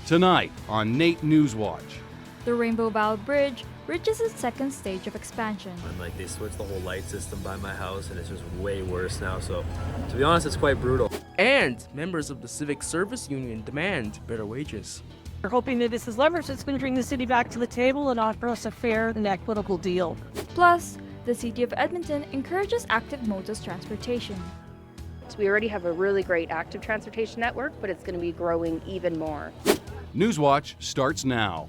Tonight on NAIT NewsWatch. The Rainbow Valley Bridge reaches its second stage of expansion. And they switched the whole light system by my house and it's just way worse now. So to be honest, it's quite brutal. And members of the Civic Service Union demand better wages. We're hoping that this is leverage that's going to bring the city back to the table and offer us a fair and equitable deal. Plus, the City of Edmonton encourages active modes of transportation. We already have a really great active transportation network, but it's going to be growing even more. NewsWatch starts now.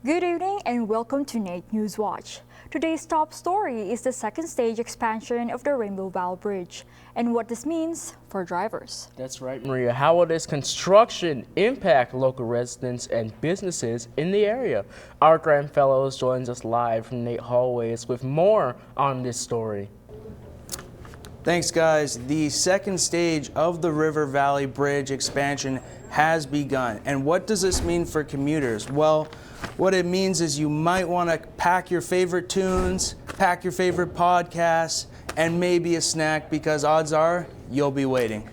Good evening and welcome to NAIT NewsWatch. Today's top story is the second stage expansion of the Rainbow Valley Bridge and what this means for drivers. That's right, Maria. How will this construction impact local residents and businesses in the area? Our Graham Fellows joins us live from NAIT Hallways with more on this story. Thanks, guys. The second stage of the River Valley Bridge expansion has begun. And what does this mean for commuters? Well, what it means is you might want to pack your favorite tunes, pack your favorite podcasts, and maybe a snack because odds are you'll be waiting.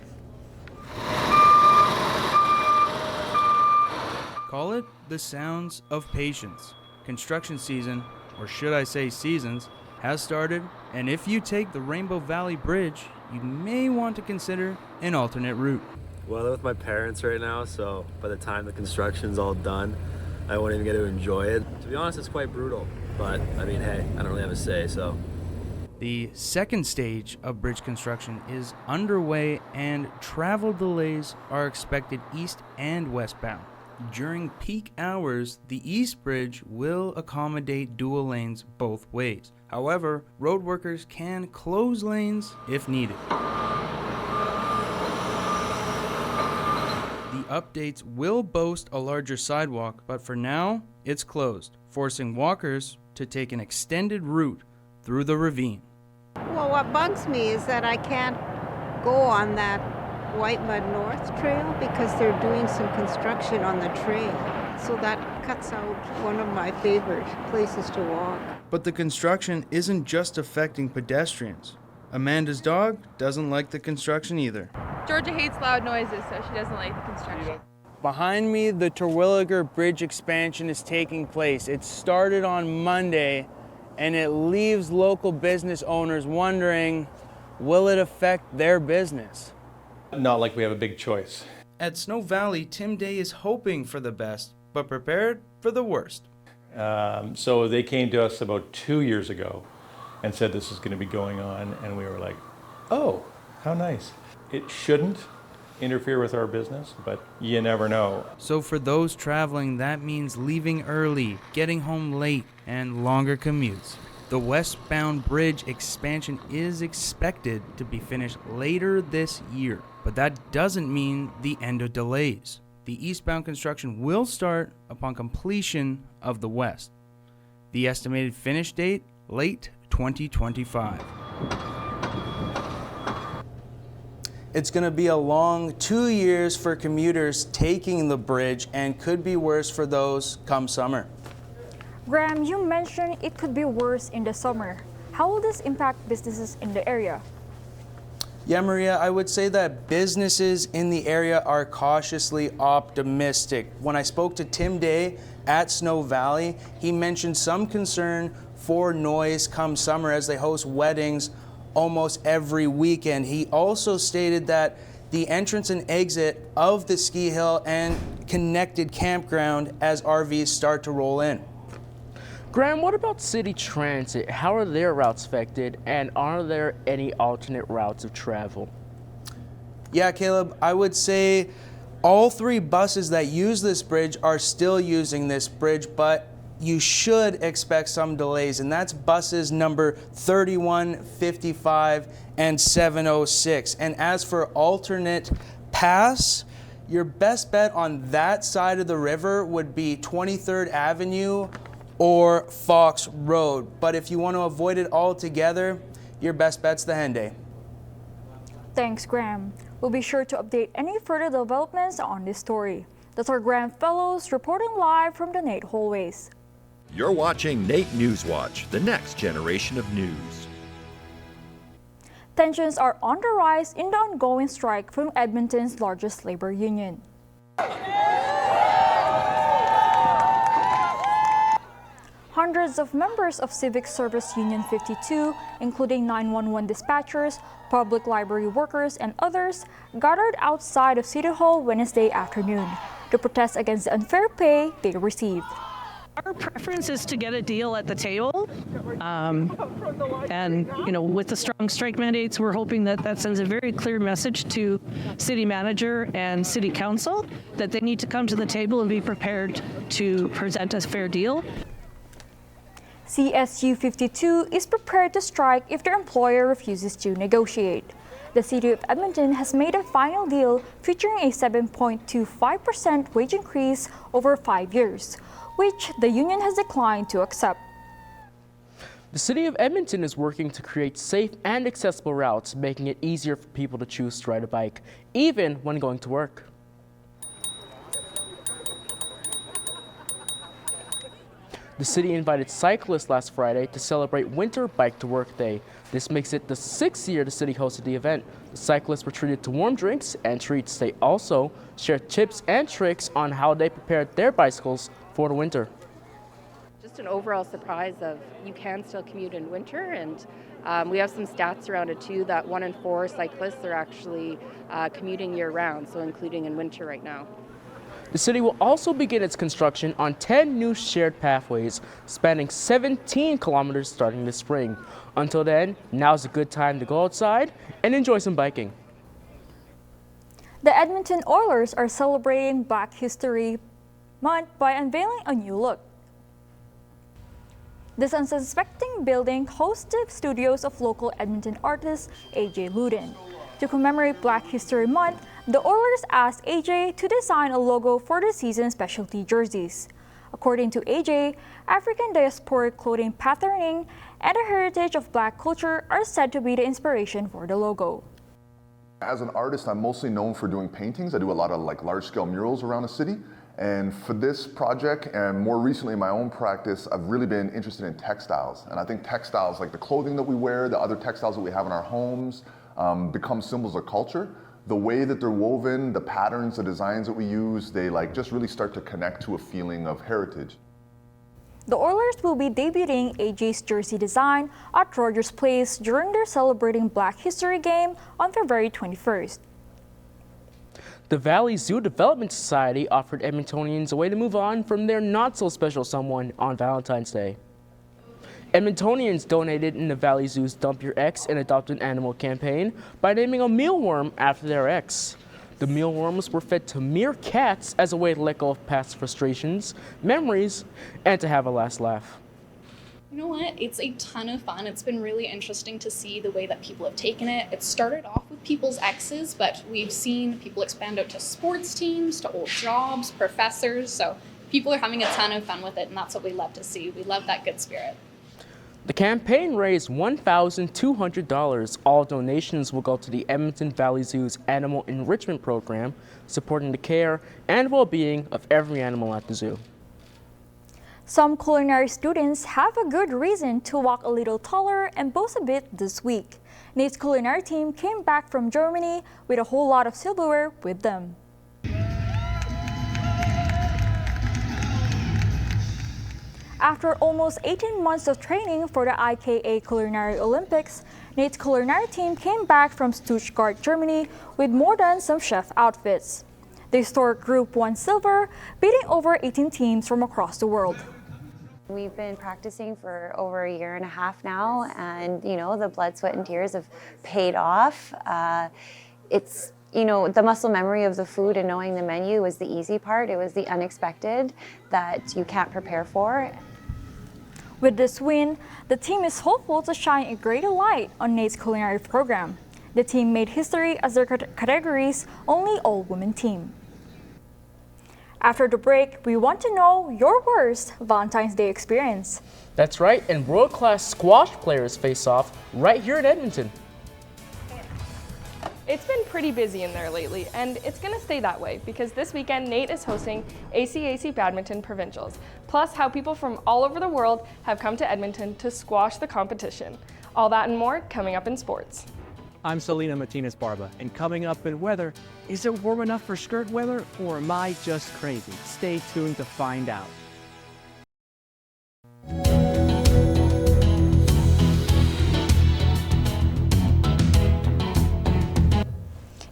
Call it the sounds of patience. Construction season, or should I say seasons, has started, and if you take the Rainbow Valley Bridge, you may want to consider an alternate route. Well, I live with my parents right now, so by the time the construction's all done, I won't even get to enjoy it. To be honest, it's quite brutal, but I mean, hey, I don't really have a say, so. The second stage of bridge construction is underway and travel delays are expected east and westbound. During peak hours, the East Bridge will accommodate dual lanes both ways. However, road workers can close lanes if needed. The updates will boast a larger sidewalk, but for now, it's closed, forcing walkers to take an extended route through the ravine. Well, what bugs me is that I can't go on that White Mud North Trail because they're doing some construction on the trail. So that cuts out one of my favorite places to walk. But the construction isn't just affecting pedestrians. Amanda's dog doesn't like the construction either. Georgia hates loud noises, so she doesn't like the construction. Behind me, the Terwilliger Bridge expansion is taking place. It started on Monday, and it leaves local business owners wondering, will it affect their business? Not like we have a big choice. At Snow Valley, Tim Day is hoping for the best, but prepared for the worst. So they came to us about 2 years ago and said this is going to be going on, and we were like, oh, how nice. It shouldn't interfere with our business, but you never know. So for those traveling, that means leaving early, getting home late, and longer commutes. The westbound bridge expansion is expected to be finished later this year, but that doesn't mean the end of delays. The eastbound construction will start upon completion of the west. The estimated finish date, late 2025. It's going to be a long 2 years for commuters taking the bridge and could be worse for those come summer. Graham, you mentioned it could be worse in the summer. How will this impact businesses in the area? Yeah, Maria, I would say that businesses in the area are cautiously optimistic. When I spoke to Tim Day at Snow Valley, he mentioned some concern for noise come summer as they host weddings almost every weekend. He also stated that the entrance and exit of the ski hill and connected campground as RVs start to roll in. Graham, what about city transit? How are their routes affected, and are there any alternate routes of travel? Yeah, Caleb, I would say all three buses that use this bridge are still using this bridge, but you should expect some delays, and that's buses number 31, 55, and 706. And as for alternate paths, your best bet on that side of the river would be 23rd Avenue or Fox Road. But if you want to avoid it altogether, your best bet's the Henday. Thanks, Graham. We'll be sure to update any further developments on this story. That's our Graham Fellows reporting live from the NAIT Hallways. You're watching NAIT NewsWatch, the next generation of news. Tensions are on the rise in the ongoing strike from Edmonton's largest labor union. Hundreds of members of Civic Service Union 52, including 911 dispatchers, public library workers, and others, gathered outside of City Hall Wednesday afternoon to protest against the unfair pay they received. Our preference is to get a deal at the table, and with the strong strike mandates, we're hoping that sends a very clear message to city manager and city council that they need to come to the table and be prepared to present a fair deal. CSU 52 is prepared to strike if their employer refuses to negotiate. The City of Edmonton has made a final deal featuring a 7.25% wage increase over 5 years, which the union has declined to accept. The City of Edmonton is working to create safe and accessible routes, making it easier for people to choose to ride a bike, even when going to work. The city invited cyclists last Friday to celebrate Winter Bike to Work Day. This makes it the 6th year the city hosted the event. The cyclists were treated to warm drinks and treats. They also shared tips and tricks on how they prepared their bicycles for the winter. Just an overall surprise of you can still commute in winter, and we have some stats around it too that 1 in 4 cyclists are actually commuting year round, so including in winter right now. The city will also begin its construction on 10 new shared pathways spanning 17 kilometers starting this spring. Until then, now's a good time to go outside and enjoy some biking. The Edmonton Oilers are celebrating Black History Month by unveiling a new look. This unsuspecting building hosts the studios of local Edmonton artist AJ Luden. To commemorate Black History Month, the Oilers asked AJ to design a logo for the season's specialty jerseys. According to AJ, African diasporic clothing patterning and the heritage of Black culture are said to be the inspiration for the logo. As an artist, I'm mostly known for doing paintings. I do a lot of large-scale murals around the city. And for this project, and more recently in my own practice, I've really been interested in textiles. And I think textiles, like the clothing that we wear, the other textiles that we have in our homes, become symbols of culture. The way that they're woven, the patterns, the designs that we use, they just really start to connect to a feeling of heritage. The Oilers will be debuting AJ's jersey design at Rogers Place during their Celebrating Black History game on February 21st. The Valley Zoo Development Society offered Edmontonians a way to move on from their not-so-special someone on Valentine's Day. Edmontonians donated in the Valley Zoo's Dump Your Ex and Adopt an Animal campaign by naming a mealworm after their ex. The mealworms were fed to meerkats as a way to let go of past frustrations, memories, and to have a last laugh. You know what? It's a ton of fun. It's been really interesting to see the way that people have taken it. It started off with people's exes, but we've seen people expand out to sports teams, to old jobs, professors. So people are having a ton of fun with it, and that's what we love to see. We love that good spirit. The campaign raised $1,200. All donations will go to the Edmonton Valley Zoo's Animal Enrichment Program, supporting the care and well-being of every animal at the zoo. Some culinary students have a good reason to walk a little taller and boast a bit this week. NAIT's culinary team came back from Germany with a whole lot of silverware with them. After almost 18 months of training for the IKA Culinary Olympics, NAIT's culinary team came back from Stuttgart, Germany with more than some chef outfits. The historic group won silver, beating over 18 teams from across the world. We've been practicing for over a year and a half now, and the blood, sweat, and tears have paid off. It's the muscle memory of the food and knowing the menu was the easy part. It was the unexpected that you can't prepare for. With this win, the team is hopeful to shine a greater light on NAIT's culinary program. The team made history as their category's only all-women team. After the break, we want to know your worst Valentine's Day experience. That's right, and world-class squash players face off right here in Edmonton. It's been pretty busy in there lately, and it's going to stay that way because this weekend NAIT is hosting ACAC Badminton Provincials, plus how people from all over the world have come to Edmonton to squash the competition. All that and more coming up in sports. I'm Selena Martinez-Barba, and coming up in weather, is it warm enough for skirt weather, or am I just crazy? Stay tuned to find out.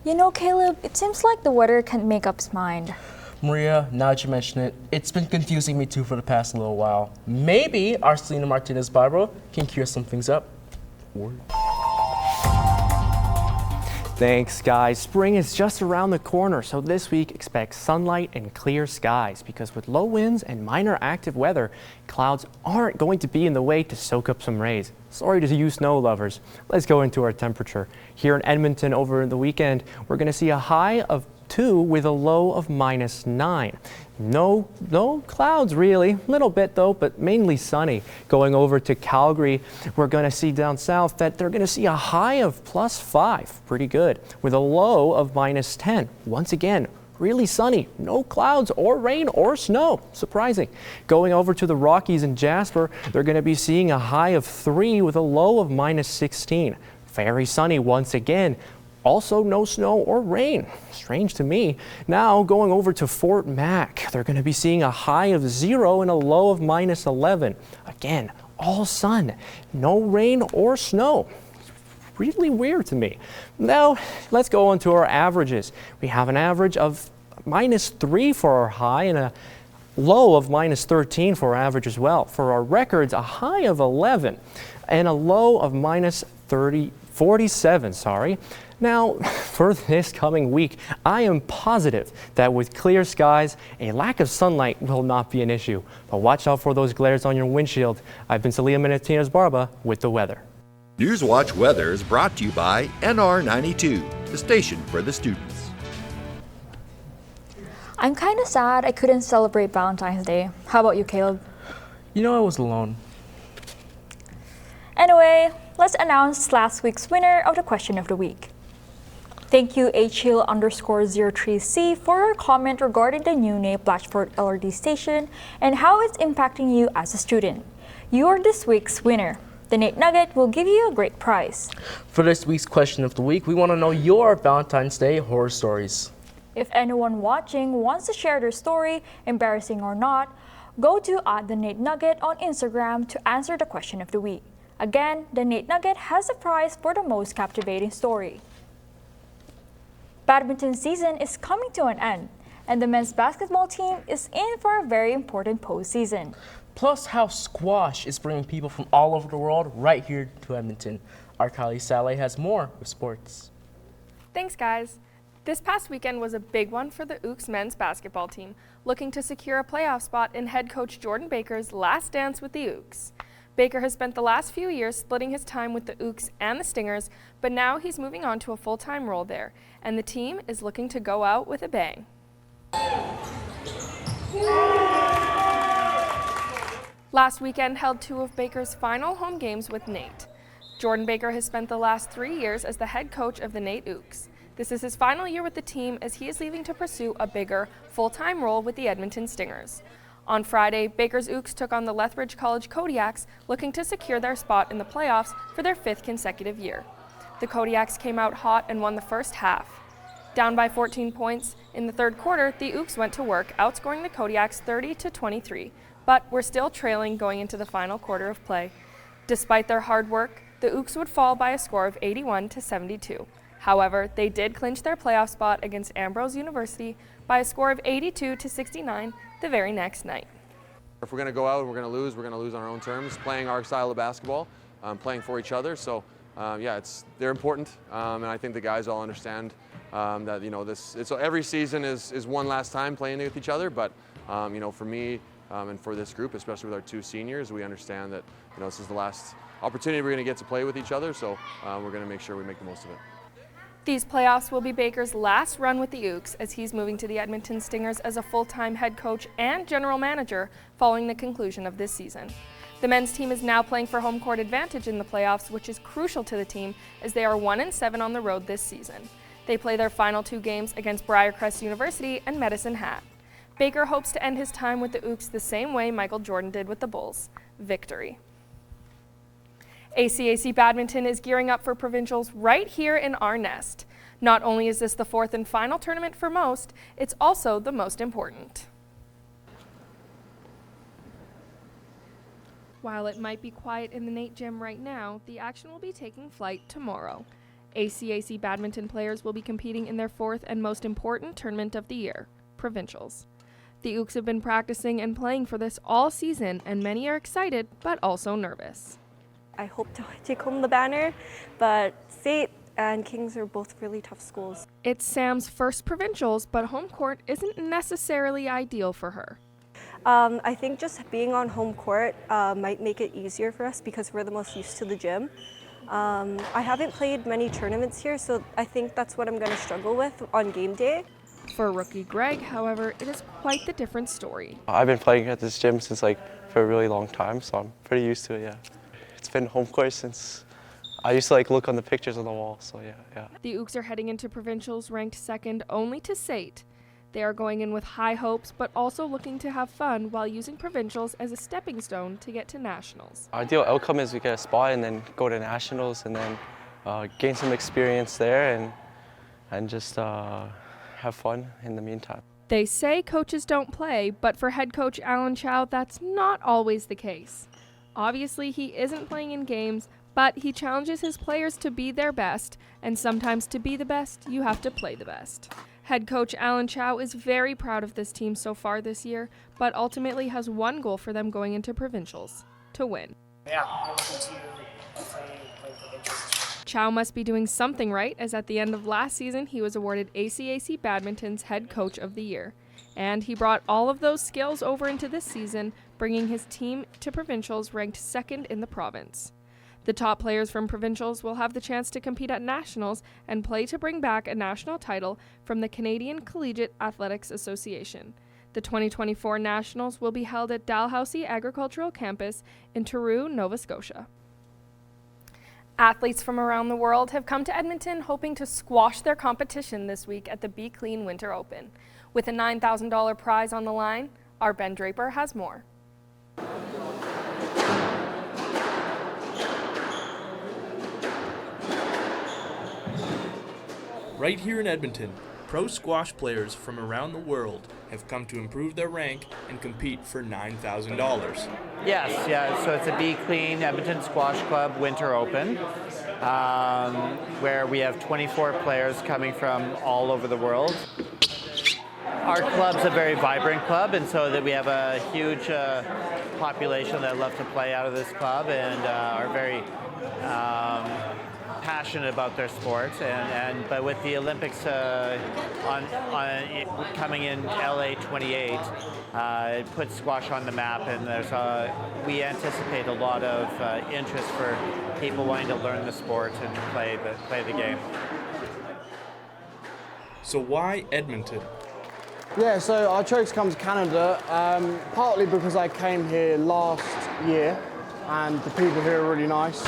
You know, Caleb, it seems like the weather can't make up its mind. Maria, now that you mention it, it's been confusing me too for the past little while. Maybe our Selena Martinez-Barba can clear some things up. Thanks, guys. Spring is just around the corner, so this week expect sunlight and clear skies because with low winds and minor active weather, clouds aren't going to be in the way to soak up some rays. Sorry to you snow lovers. Let's go into our temperature. Here in Edmonton over the weekend, we're going to see a high of 2 with a low of -9. No clouds really, little bit though, but mainly sunny. Going over to Calgary, we're going to see down south that they're going to see a high of +5, pretty good, with a low of -10. Once again, really sunny, no clouds or rain or snow, surprising. Going over to the Rockies and Jasper, they're going to be seeing a high of 3 with a low of -16. Very sunny once again. Also, no snow or rain. Strange to me. Now, going over to Fort Mac, they're going to be seeing a high of 0 and a low of -11. Again, all sun, no rain or snow. Really weird to me. Now, let's go on to our averages. We have an average of -3 for our high and a low of -13 for our average as well. For our records, a high of 11 and a low of -47, sorry. Now, for this coming week, I am positive that with clear skies, a lack of sunlight will not be an issue. But watch out for those glares on your windshield. I've been Selena Martinez-Barba with the weather. NewsWatch Weather is brought to you by NR92, the station for the students. I'm kind of sad I couldn't celebrate Valentine's Day. How about you, Caleb? You know, I was alone. Anyway, let's announce last week's winner of the question of the week. Thank you HHill_03C for your comment regarding the new NAIT Blatchford LRD station and how it's impacting you as a student. You are this week's winner. The NAIT Nugget will give you a great prize. For this week's question of the week, we want to know your Valentine's Day horror stories. If anyone watching wants to share their story, embarrassing or not, go to the NAIT Nugget on Instagram to answer the question of the week. Again, the NAIT Nugget has a prize for the most captivating story. Badminton season is coming to an end, and the men's basketball team is in for a very important postseason. Plus how squash is bringing people from all over the world right here to Edmonton. Our Kylie Saleh has more with sports. Thanks, guys. This past weekend was a big one for the Ooks men's basketball team, looking to secure a playoff spot in head coach Jordan Baker's last dance with the Ooks. Baker has spent the last few years splitting his time with the Ooks and the Stingers, but now he's moving on to a full-time role there, and the team is looking to go out with a bang. Last weekend held 2 of Baker's final home games with NAIT. Jordan Baker has spent the last 3 years as the head coach of the NAIT Ooks. This is his final year with the team as he is leaving to pursue a bigger, full-time role with the Edmonton Stingers. On Friday, Baker's Ooks took on the Lethbridge College Kodiaks, looking to secure their spot in the playoffs for their 5th consecutive year. The Kodiaks came out hot and won the first half. Down by 14 points in the third quarter, the Ooks went to work, outscoring the Kodiaks 30-23, but were still trailing going into the final quarter of play. Despite their hard work, the Ooks would fall by a score of 81-72. However, they did clinch their playoff spot against Ambrose University by a score of 82-69 the very next night. If we're going to go out and we're going to lose on our own terms, playing our style of basketball, playing for each other. So yeah, they're important, and I think the guys all understand that so every season is one last time playing with each other. But for me and for this group, especially with our 2 seniors, we understand that this is the last opportunity we're going to get to play with each other. So we're going to make sure we make the most of it. These playoffs will be Baker's last run with the Ooks as he's moving to the Edmonton Stingers as a full-time head coach and general manager following the conclusion of this season. The men's team is now playing for home court advantage in the playoffs, which is crucial to the team as they are 1-7 on the road this season. They play their final 2 games against Briarcrest University and Medicine Hat. Baker hopes to end his time with the Ooks the same way Michael Jordan did with the Bulls: victory. ACAC Badminton is gearing up for provincials right here in our nest. Not only is this the fourth and final tournament for most, it's also the most important. While it might be quiet in the NAIT gym right now, the action will be taking flight tomorrow. ACAC badminton players will be competing in their fourth and most important tournament of the year, provincials. The Ooks have been practicing and playing for this all season, and many are excited but also nervous. I hope to take home the banner, but SAIT and Kings are both really tough schools. It's Sam's first provincials, but home court isn't necessarily ideal for her. I think just being on home court might make it easier for us because we're the most used to the gym. I haven't played many tournaments here, so I think that's what I'm going to struggle with on game day. For rookie Greg, however, it is quite the different story. I've been playing at this gym since for a really long time, so I'm pretty used to it, yeah. It's been home court since I used to look on the pictures on the wall, so yeah. The Ooks are heading into provincials ranked second only to SAIT. They are going in with high hopes, but also looking to have fun while using provincials as a stepping stone to get to nationals. Ideal outcome is we get a spot and then go to nationals and then gain some experience there and just have fun in the meantime. They say coaches don't play, but for head coach Alan Chow, that's not always the case. Obviously, he isn't playing in games, but he challenges his players to be their best, and sometimes to be the best, you have to play the best. Head coach Alan Chow is very proud of this team so far this year, but ultimately has one goal for them going into provincials: to win. Yeah, I'm looking to play provincials. Chow must be doing something right, as at the end of last season, he was awarded ACAC Badminton's Head Coach of the Year. And he brought all of those skills over into this season, bringing his team to provincials ranked second in the province. The top players from provincials will have the chance to compete at nationals and play to bring back a national title from the Canadian Collegiate Athletics Association. The 2024 nationals will be held at Dalhousie Agricultural Campus in Truro, Nova Scotia. Athletes from around the world have come to Edmonton hoping to squash their competition this week at the Be Clean Winter Open. With a $9,000 prize on the line, our Ben Draper has more. Right here in Edmonton, pro squash players from around the world have come to improve their rank and compete for $9,000. Yes, yeah, so it's a Be Clean Edmonton Squash Club Winter Open, where we have 24 players coming from all over the world. Our club's a very vibrant club, and so that we have a huge population that love to play out of this club and are very passionate about their sport, but with the Olympics coming in LA 28, it puts squash on the map, and we anticipate a lot of interest for people wanting to learn the sport and play the game. So why Edmonton? Yeah, so I chose to come to Canada partly because I came here last year, and the people here are really nice.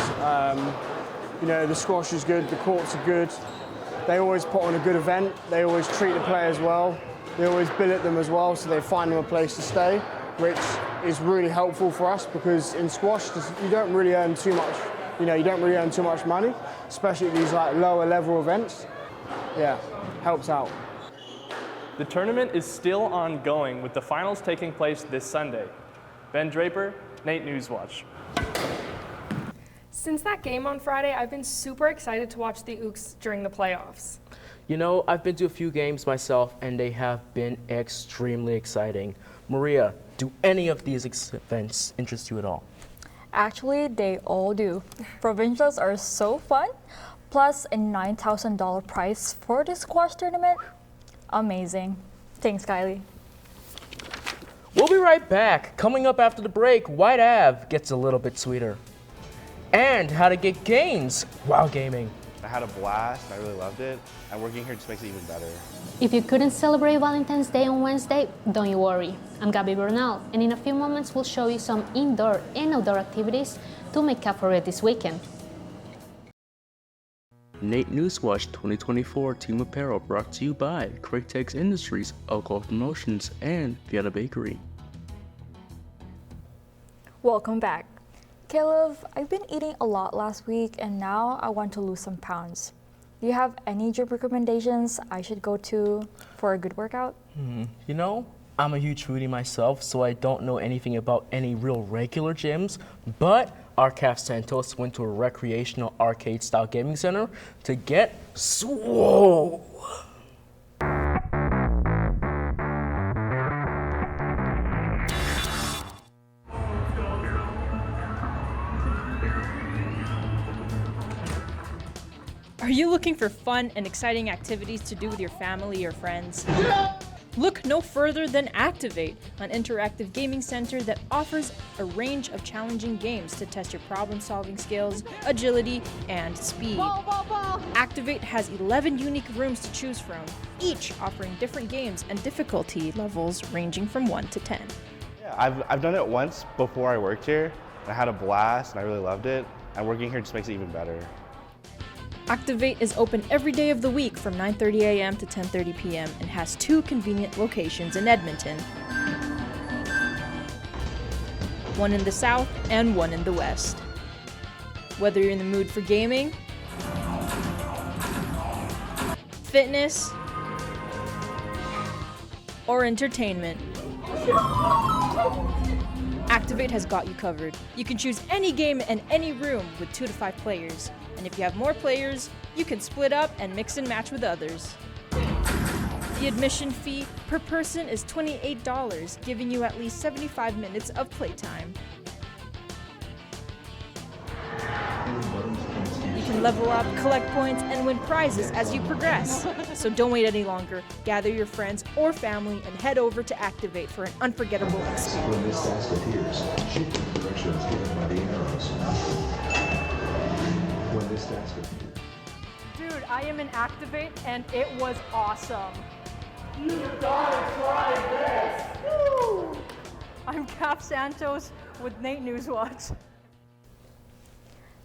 You know, the squash is good, the courts are good. They always put on a good event. They always treat the players well. They always billet them as well, so they find them a place to stay, which is really helpful for us because in squash, you don't really earn too much. You know, you don't really earn too much money, especially at these lower level events. Yeah, helps out. The tournament is still ongoing with the finals taking place this Sunday. Ben Draper, NAIT NewsWatch. Since that game on Friday, I've been super excited to watch the Ooks during the playoffs. You know, I've been to a few games myself, and they have been extremely exciting. Maria, do any of these events interest you at all? Actually, they all do. Provincials are so fun, plus a $9,000 prize for the squash tournament. Amazing. Thanks, Kylie. We'll be right back. Coming up after the break, White Ave gets a little bit sweeter. And how to get gains while gaming. I had a blast, I really loved it, and working here just makes it even better. If you couldn't celebrate Valentine's Day on Wednesday, don't you worry. I'm Gabby Bernal, and in a few moments we'll show you some indoor and outdoor activities to make up for it this weekend. NAIT NewsWatch 2024 Team Apparel brought to you by Craytex Industries, Alcohol Promotions, and Vieta Bakery. Welcome back. Caleb, I've been eating a lot last week and now I want to lose some pounds. Do you have any gym recommendations I should go to for a good workout? You know, I'm a huge foodie myself, so I don't know anything about any real regular gyms, but our Cap Santos went to a recreational arcade-style gaming center to get swole. Are you looking for fun and exciting activities to do with your family or friends? Look no further than Activate, an interactive gaming center that offers a range of challenging games to test your problem-solving skills, agility, and speed. Activate has 11 unique rooms to choose from, each offering different games and difficulty levels ranging from 1 to 10. Yeah, I've done it once before I worked here. I had a blast and I really loved it. And working here just makes it even better. Activate is open every day of the week from 9:30 a.m. to 10:30 p.m. and has 2 convenient locations in Edmonton. One in the south and one in the west. Whether you're in the mood for gaming, fitness, or entertainment, Activate has got you covered. You can choose any game and any room with 2 to 5 players. And if you have more players, you can split up and mix and match with others. The admission fee per person is $28, giving you at least 75 minutes of playtime. You can level up, collect points, and win prizes as you progress. So don't wait any longer. Gather your friends or family and head over to Activate for an unforgettable experience. When this task appears, shift in the directions given by the arrows. When this task appears. Dude, I am in Activate and it was awesome. You gotta try this! Woo! I'm Cap Santos with NAIT NewsWatch.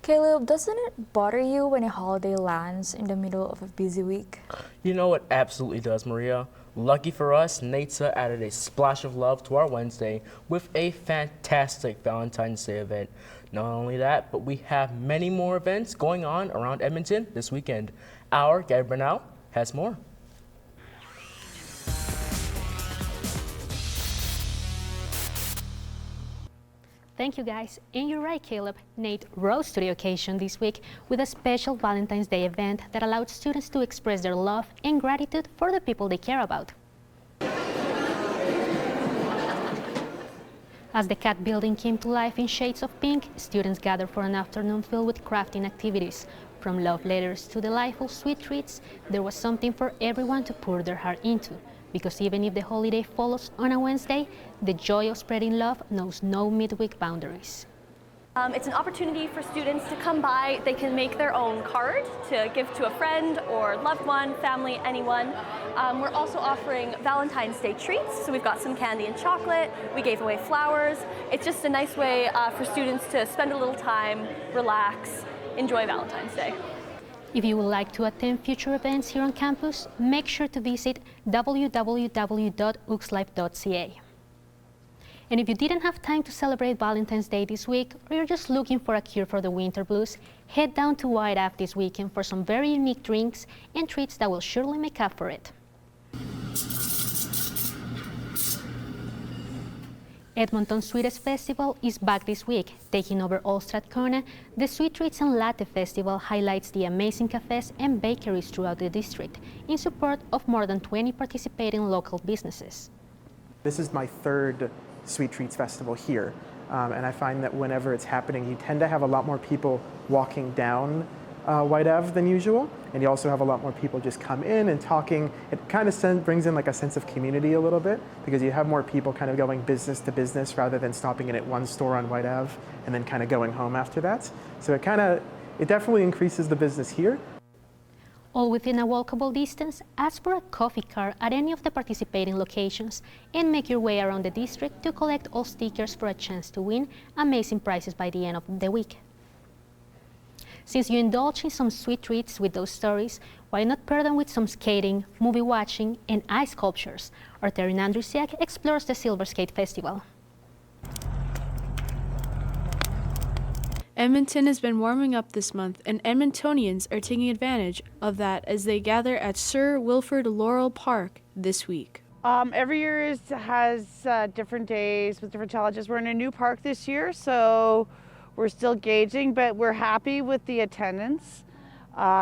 Caleb, doesn't it bother you when a holiday lands in the middle of a busy week? You know it absolutely does, Maria. Lucky for us, NAITSA added a splash of love to our Wednesday with a fantastic Valentine's Day event. Not only that, but we have many more events going on around Edmonton this weekend. Our Gary Bernal has more. Thank you guys. And you're right, Caleb. NAIT rose to the occasion this week with a special Valentine's Day event that allowed students to express their love and gratitude for the people they care about. As the CAT building came to life in shades of pink, students gathered for an afternoon filled with crafting activities. From love letters to delightful sweet treats, there was something for everyone to pour their heart into. Because even if the holiday follows on a Wednesday, the joy of spreading love knows no midweek boundaries. It's an opportunity for students to come by. They can make their own card to give to a friend or loved one, family, anyone. We're also offering Valentine's Day treats. So we've got some candy and chocolate. We gave away flowers. It's just a nice way for students to spend a little time, relax, enjoy Valentine's Day. If you would like to attend future events here on campus, make sure to visit www.uxlife.ca. And if you didn't have time to celebrate Valentine's Day this week, or you're just looking for a cure for the winter blues, head down to White Ave this weekend for some very unique drinks and treats that will surely make up for it. Edmonton Sweetest Festival is back this week. Taking over Old Strathcona, the Sweet Treats and Latte Festival highlights the amazing cafes and bakeries throughout the district in support of more than 20 participating local businesses. This is my third Sweet Treats Festival here, and I find that whenever it's happening, you tend to have a lot more people walking down White Ave than usual, and you also have a lot more people just come in and talking. It kind of brings in like a sense of community a little bit, because you have more people kind of going business to business rather than stopping in at one store on White Ave and then kind of going home after that. So it definitely increases the business here. All within a walkable distance, ask for a coffee cart at any of the participating locations and make your way around the district to collect all stickers for a chance to win amazing prizes by the end of the week. Since you indulge in some sweet treats with those stories, why not pair them with some skating, movie watching, and ice sculptures? Our Terry Andrusiak explores the Silver Skate Festival. Edmonton has been warming up this month, and Edmontonians are taking advantage of that as they gather at Sir Wilfrid Laurel Park this week. Every year has different days with different challenges. We're in a new park this year, so we're still gauging, but we're happy with the attendance.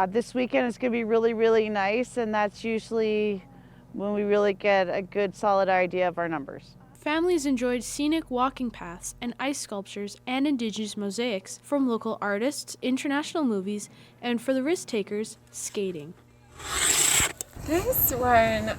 This weekend is going to be really, really nice, and that's usually when we really get a good, solid idea of our numbers. Families enjoyed scenic walking paths and ice sculptures and indigenous mosaics from local artists, international movies, and for the risk takers, skating. This one,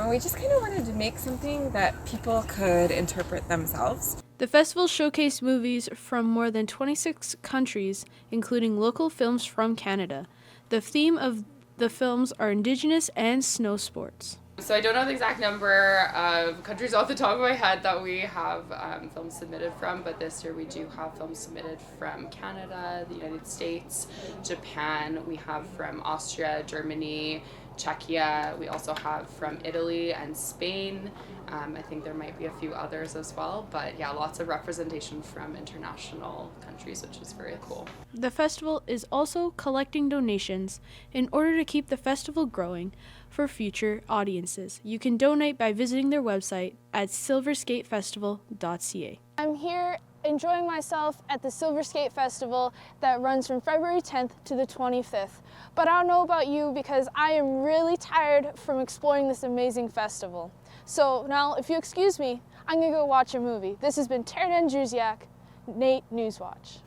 we just kind of wanted to make something that people could interpret themselves. The festival showcased movies from more than 26 countries, including local films from Canada. The theme of the films are Indigenous and snow sports. So I don't know the exact number of countries off the top of my head that we have films submitted from, but this year we do have films submitted from Canada, the United States, Japan, we have from Austria, Germany, Czechia, we also have from Italy and Spain. I think there might be a few others as well, but yeah, lots of representation from international countries, which is very cool. The festival is also collecting donations in order to keep the festival growing for future audiences. You can donate by visiting their website at silverskatefestival.ca. I'm here enjoying myself at the Silver Skate Festival that runs from February 10th to the 25th. But I don't know about you because I am really tired from exploring this amazing festival. So now, if you excuse me, I'm gonna go watch a movie. This has been Taryn Andrusiak, NAIT NewsWatch.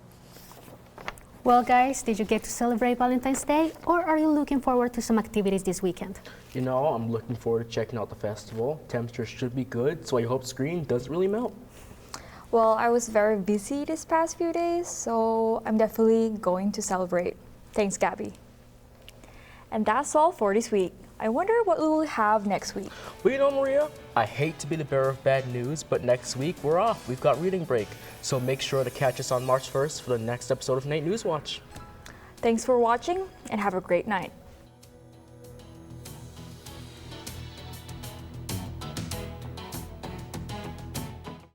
Well, guys, did you get to celebrate Valentine's Day, or are you looking forward to some activities this weekend? You know, I'm looking forward to checking out the festival. Temperatures should be good, so I hope the screen doesn't really melt. Well, I was very busy this past few days, so I'm definitely going to celebrate. Thanks, Gabby. And that's all for this week. I wonder what we will have next week. Well, you know, Maria, I hate to be the bearer of bad news, but next week we're off. We've got reading break. So make sure to catch us on March 1st for the next episode of NAIT NewsWatch. Thanks for watching and have a great night.